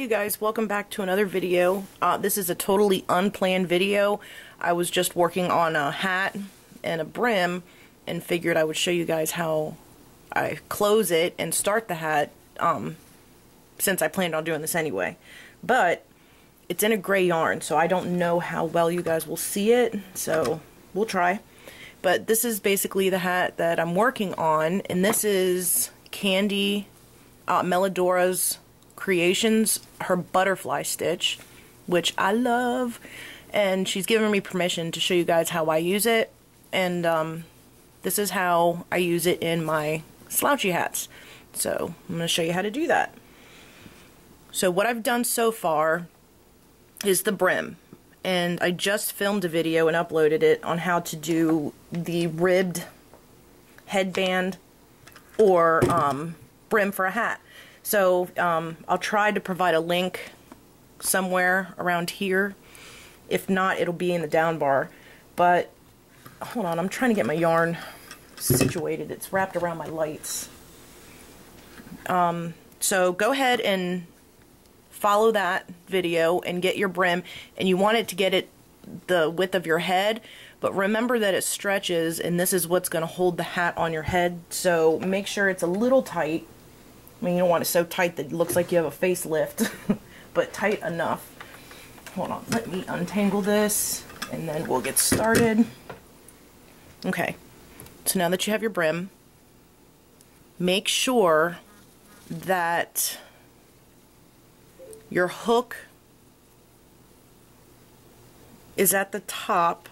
you guys, welcome back to another video. This is a totally unplanned video. I was just working on a hat and a brim and figured I would show you guys how I close it and start the hat, since I planned on doing this anyway. But it's in a gray yarn, so I don't know how well you guys will see it, so we'll try. But this is basically the hat that I'm working on, and this is Candy Meladoras Creations, her butterfly stitch, which I love, and she's given me permission to show you guys how I use it, and this is how I use it in my slouchy hats. So I'm going to show you how to do that. So what I've done so far is the brim, and I just filmed a video and uploaded it on how to do the ribbed headband or brim for a hat. So I'll try to provide a link somewhere around here. If not, it'll be in the down bar. But hold on, I'm trying to get my yarn situated. It's wrapped around my lights. So go ahead and follow that video and get your brim, and you want it to get it the width of your head, but remember that it stretches, and this is what's going to hold the hat on your head, so make sure it's a little tight. I mean, you don't want it so tight that it looks like you have a facelift, but tight enough. Hold on, let me untangle this, and then we'll get started. Okay, so now that you have your brim, make sure that your hook is at the top.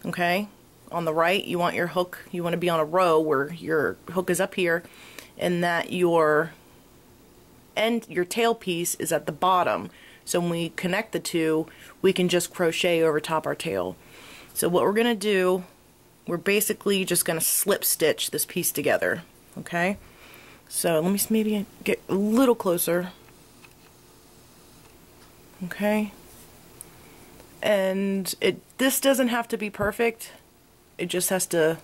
Okay, on the right you want your hook, you want to be on a row where your hook is up here, and that your tail piece is at the bottom. So when we connect the two, we can just crochet over top our tail. So what we're gonna do, we're basically just gonna slip stitch this piece together. Okay, so let me maybe get a little closer. Okay, and this doesn't have to be perfect, it just has to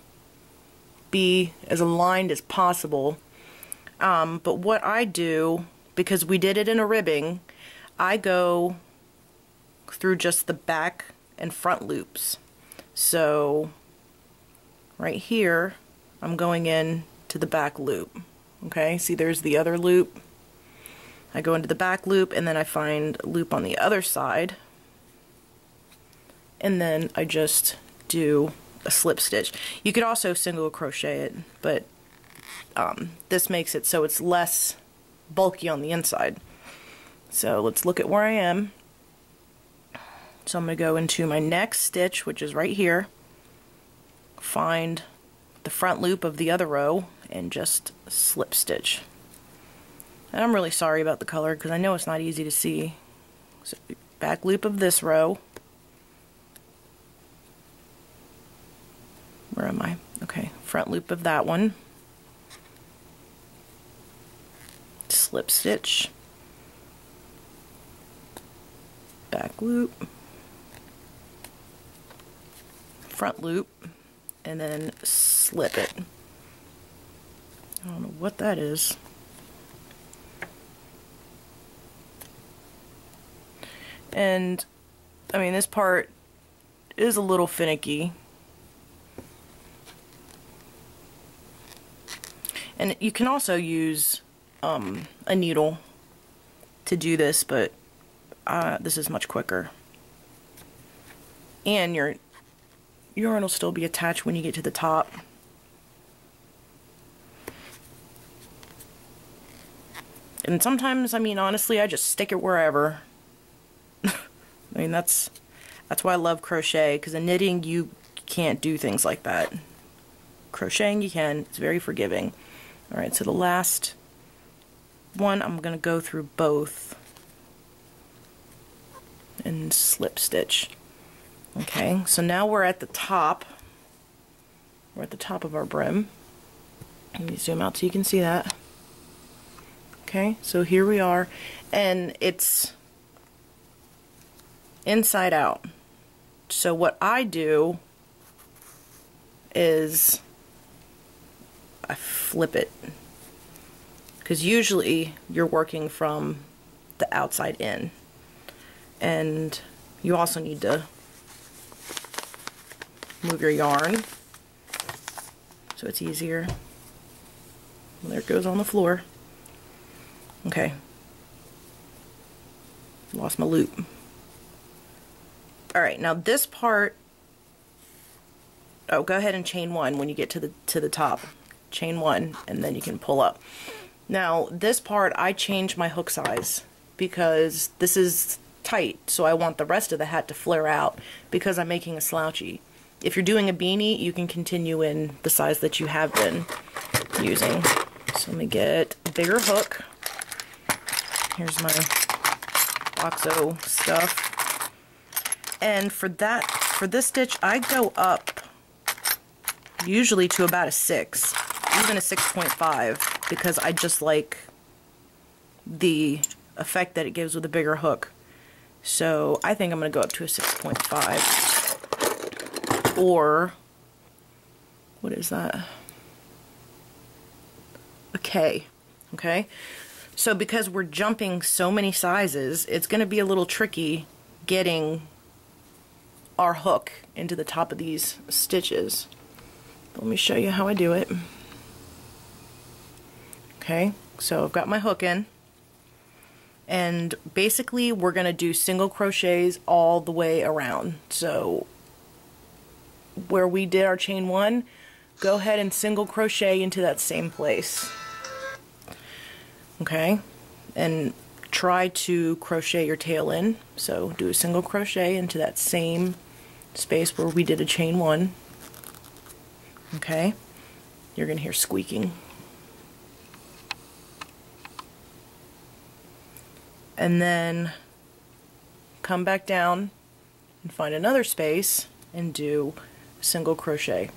be as aligned as possible. But what I do, because we did it in a ribbing, I go through just the back and front loops. So right here I'm going in to the back loop. Okay, see there's the other loop. I go into the back loop, and then I find a loop on the other side, and then I just do a slip stitch. You could also single crochet it, but this makes it so it's less bulky on the inside. So let's look at where I am. So I'm going to go into my next stitch, which is right here, find the front loop of the other row, and just slip stitch. And I'm really sorry about the color because I know it's not easy to see. So back loop of this row. Where am I? Okay, front loop of that one. Slip stitch. Back loop. Front loop. And then slip it. I don't know what that is. And I mean, this part is a little finicky, and you can also use a needle to do this, but this is much quicker, and your yarn will still be attached when you get to the top. And sometimes, I mean, honestly, I just stick it wherever. I mean, that's why I love crochet, because in knitting you can't do things like that. Crocheting you can, it's very forgiving. Alright, so the last one I'm going to go through both and slip stitch. Okay, so now we're at the top. We're at the top of our brim. Let me zoom out so you can see that. Okay, so here we are, and it's inside out. So what I do is I flip it, because usually you're working from the outside in. And you also need to move your yarn so it's easier. Well, there it goes on the floor. Okay. Lost my loop. Alright, now this part, oh, go ahead and chain one when you get to the top. Chain one, and then you can pull up. Now, this part, I changed my hook size because this is tight, so I want the rest of the hat to flare out because I'm making a slouchy. If you're doing a beanie, you can continue in the size that you have been using. So let me get a bigger hook. Here's my OXO stuff. And for this stitch, I go up usually to about a 6, even a 6.5, because I just like the effect that it gives with a bigger hook. So I think I'm going to go up to a 6.5. Or, what is that? A K. Okay? So because we're jumping so many sizes, it's going to be a little tricky getting our hook into the top of these stitches. Let me show you how I do it. Okay, so I've got my hook in, and basically we're going to do single crochets all the way around. So where we did our chain one, go ahead and single crochet into that same place. Okay, and try to crochet your tail in. So do a single crochet into that same space where we did a chain one. Okay, you're going to hear squeaking. And then come back down and find another space and do single crochet.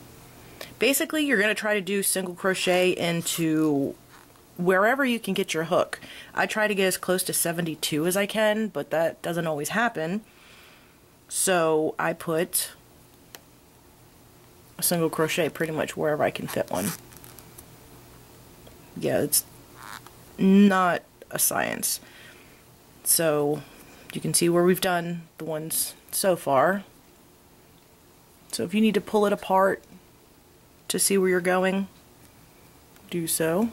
Basically, you're going to try to do single crochet into wherever you can get your hook. I try to get as close to 72 as I can, but that doesn't always happen. So I put a single crochet pretty much wherever I can fit one. Yeah, it's not a science. So you can see where we've done the ones so far. So if you need to pull it apart to see where you're going, do so.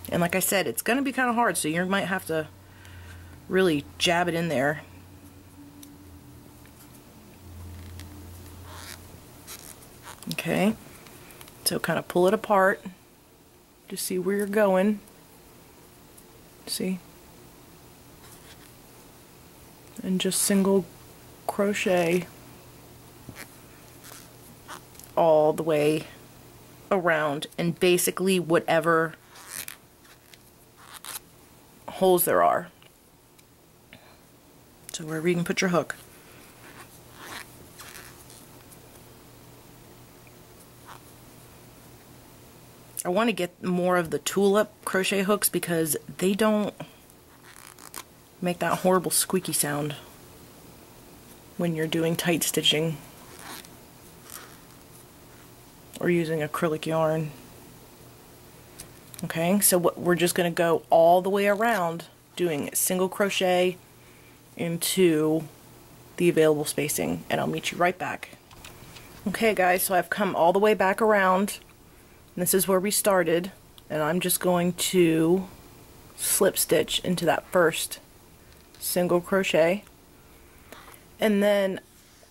And like I said, it's going to be kind of hard, so you might have to really jab it in there. Okay, so kind of pull it apart to see where you're going. See? And just single crochet all the way around, and basically whatever holes there are. So wherever you can put your hook. I want to get more of the tulip crochet hooks because they don't make that horrible squeaky sound when you're doing tight stitching or using acrylic yarn. Okay, so we're just going to go all the way around doing single crochet into the available spacing, and I'll meet you right back. Okay guys, so I've come all the way back around. This is where we started, and I'm just going to slip stitch into that first single crochet, and then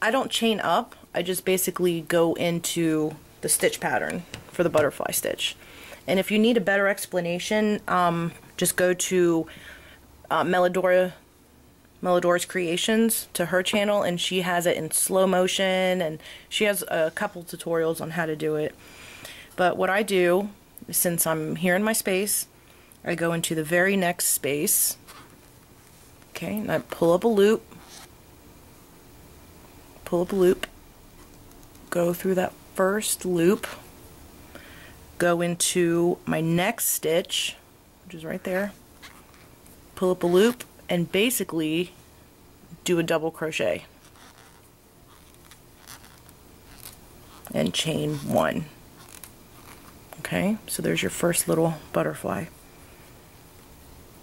I don't chain up, I just basically go into the stitch pattern for the butterfly stitch. And if you need a better explanation, just go to Meladoras Creations, to her channel, and she has it in slow motion, and she has a couple tutorials on how to do it. But what I do, since I'm here in my space, I go into the very next space, okay, and I pull up a loop, go through that first loop, go into my next stitch, which is right there, pull up a loop, and basically do a double crochet and chain one. Okay, so there's your first little butterfly.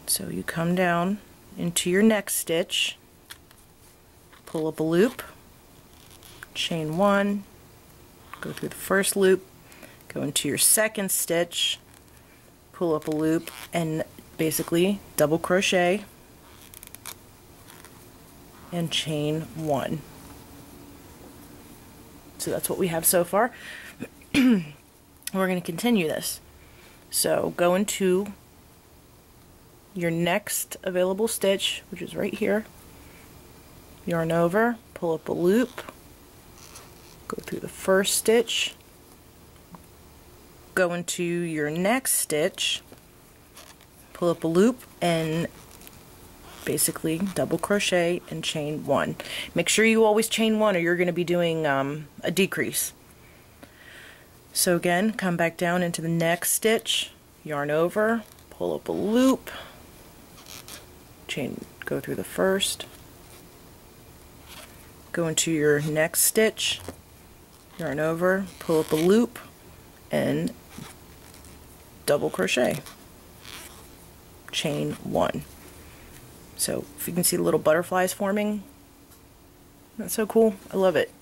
So you come down into your next stitch, pull up a loop, chain 1, go through the first loop, go into your second stitch, pull up a loop, and basically double crochet and chain 1. So that's what we have so far. We're going to continue this. So go into your next available stitch, which is right here, yarn over, pull up a loop, go through the first stitch, go into your next stitch, pull up a loop, and basically double crochet and chain 1. Make sure you always chain 1 or you're going to be doing a decrease. So again, come back down into the next stitch, yarn over, pull up a loop, chain, go through the first, go into your next stitch, yarn over, pull up a loop, and double crochet, chain 1. So if you can see the little butterflies forming, that's so cool. I love it.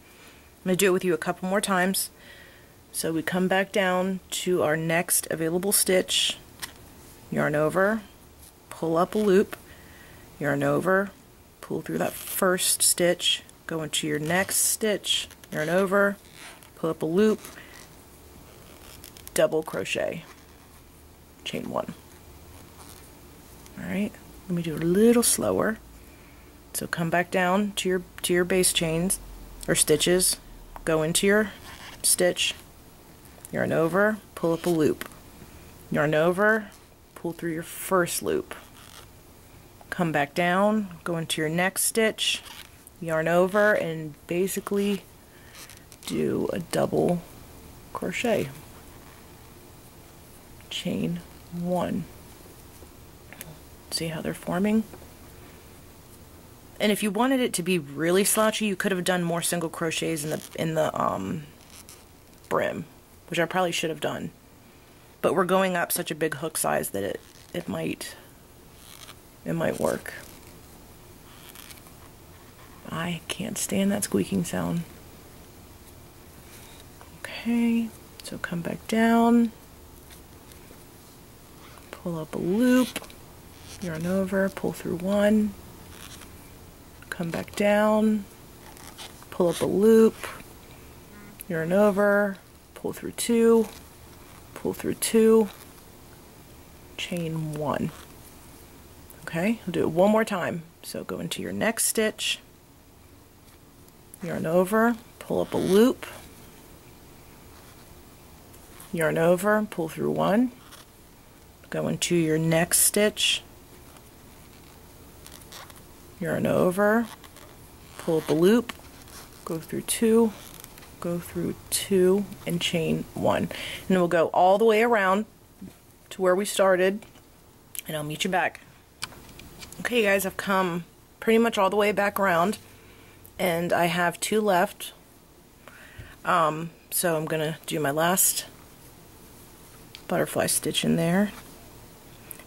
I'm going to do it with you a couple more times. So we come back down to our next available stitch, yarn over, pull up a loop, yarn over, pull through that first stitch, go into your next stitch, yarn over, pull up a loop, double crochet, chain 1. Alright, let me do it a little slower. So come back down to your base chains or stitches, go into your stitch, yarn over, pull up a loop, yarn over, pull through your first loop, come back down, go into your next stitch, yarn over, and basically do a double crochet, chain 1. See how they're forming? And if you wanted it to be really slouchy, you could have done more single crochets in the brim, which I probably should have done. But we're going up such a big hook size that it might work. I can't stand that squeaking sound. Okay, so come back down, pull up a loop, yarn over, pull through 1, come back down, pull up a loop, yarn over, pull through 2, pull through 2, chain 1. Okay, I'll do it one more time. So go into your next stitch, yarn over, pull up a loop, yarn over, pull through 1, go into your next stitch, yarn over, pull up a loop, go through 2, go through 2, and chain 1. And then we'll go all the way around to where we started, and I'll meet you back. Okay guys, I've come pretty much all the way back around, and I have 2 left. So I'm gonna do my last butterfly stitch in there.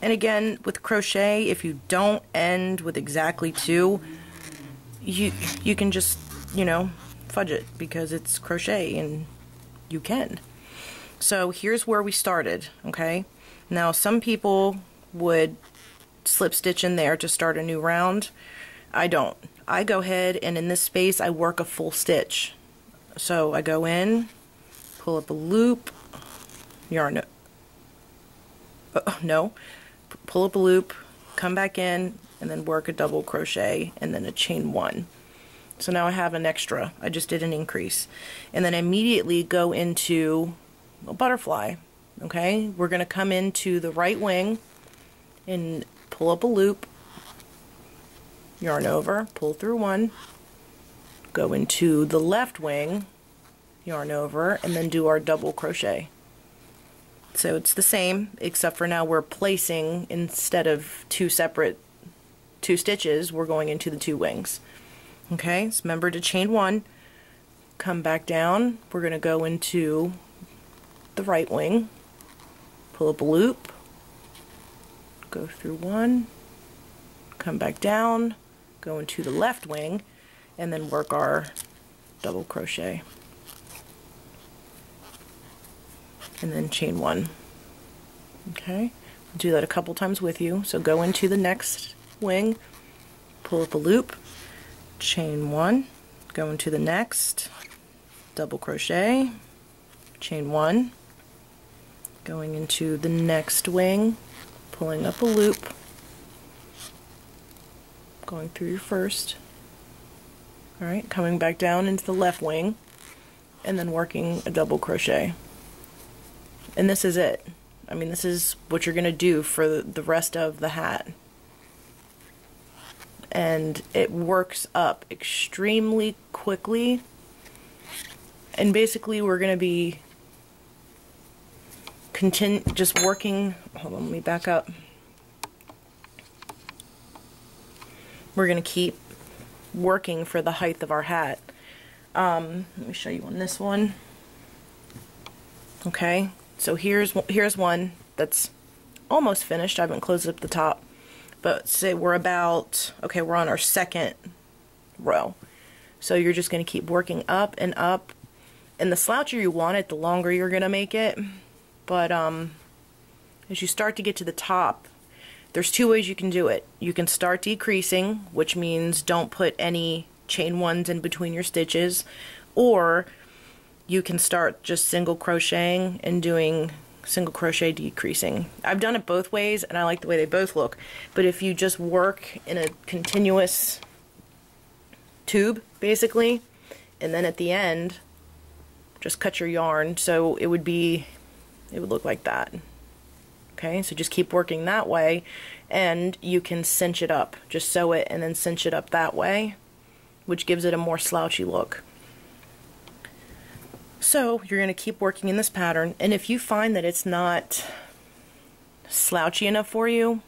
And again, with crochet, if you don't end with exactly 2, you can just, you know, fudge it because it's crochet and you can. So here's where we started, okay? Now some people would slip stitch in there to start a new round. I don't. I go ahead and in this space I work a full stitch. So I go in, pull up a loop, yarn, pull up a loop, come back in, and then work a double crochet and then a chain 1. So now I have an extra. I just did an increase. And then immediately go into a butterfly. Okay, we're going to come into the right wing and pull up a loop, yarn over, pull through 1, go into the left wing, yarn over, and then do our double crochet. So it's the same, except for now we're placing, instead of 2 stitches, we're going into the 2 wings. Okay, so remember to chain 1, come back down, we're going to go into the right wing, pull up a loop, go through one, come back down, go into the left wing, and then work our double crochet. And then chain one. Okay, do that a couple times with you. So go into the next wing, pull up a loop, chain one, go into the next, double crochet, chain one, going into the next wing, pulling up a loop, going through your first, alright, coming back down into the left wing, and then working a double crochet. And this is it. I mean, this is what you're going to do for the rest of the hat. And it works up extremely quickly. And basically we're going to be just working, hold on, let me back up. We're going to keep working for the height of our hat. Let me show you on this one. Okay, so here's one that's almost finished. I haven't closed up the top, but say we're about, okay, we're on our second row. So you're just going to keep working up and up. And the slouchier you want it, the longer you're going to make it. But as you start to get to the top, there's two ways you can do it. You can start decreasing, which means don't put any chain ones in between your stitches, or you can start just single crocheting and doing single crochet decreasing. I've done it both ways and I like the way they both look. But if you just work in a continuous tube, basically, and then at the end, just cut your yarn so it would look like that. Okay, so just keep working that way, and you can cinch it up. Just sew it and then cinch it up that way, which gives it a more slouchy look. So you're going to keep working in this pattern, and if you find that it's not slouchy enough for you,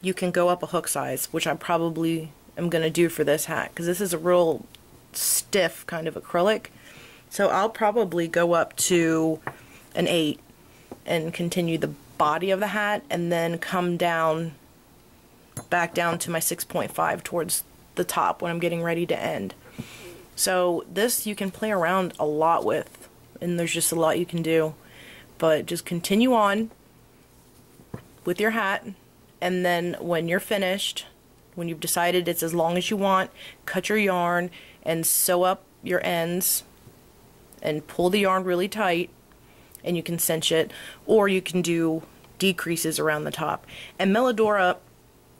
you can go up a hook size, which I probably am going to do for this hat, because this is a real stiff kind of acrylic. So I'll probably go up to an 8 and continue the body of the hat, and then come down, back down to my 6.5 towards the top when I'm getting ready to end. So this you can play around a lot with, and there's just a lot you can do. But just continue on with your hat, and then when you're finished, when you've decided it's as long as you want, cut your yarn and sew up your ends and pull the yarn really tight, and you can cinch it, or you can do decreases around the top. And Meladora,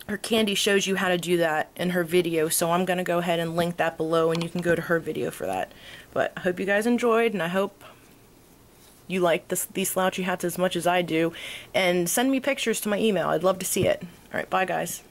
her Candy, shows you how to do that in her video, so I'm going to go ahead and link that below, and you can go to her video for that. But I hope you guys enjoyed, and I hope you like these slouchy hats as much as I do, and send me pictures to my email. I'd love to see it. Alright, bye guys.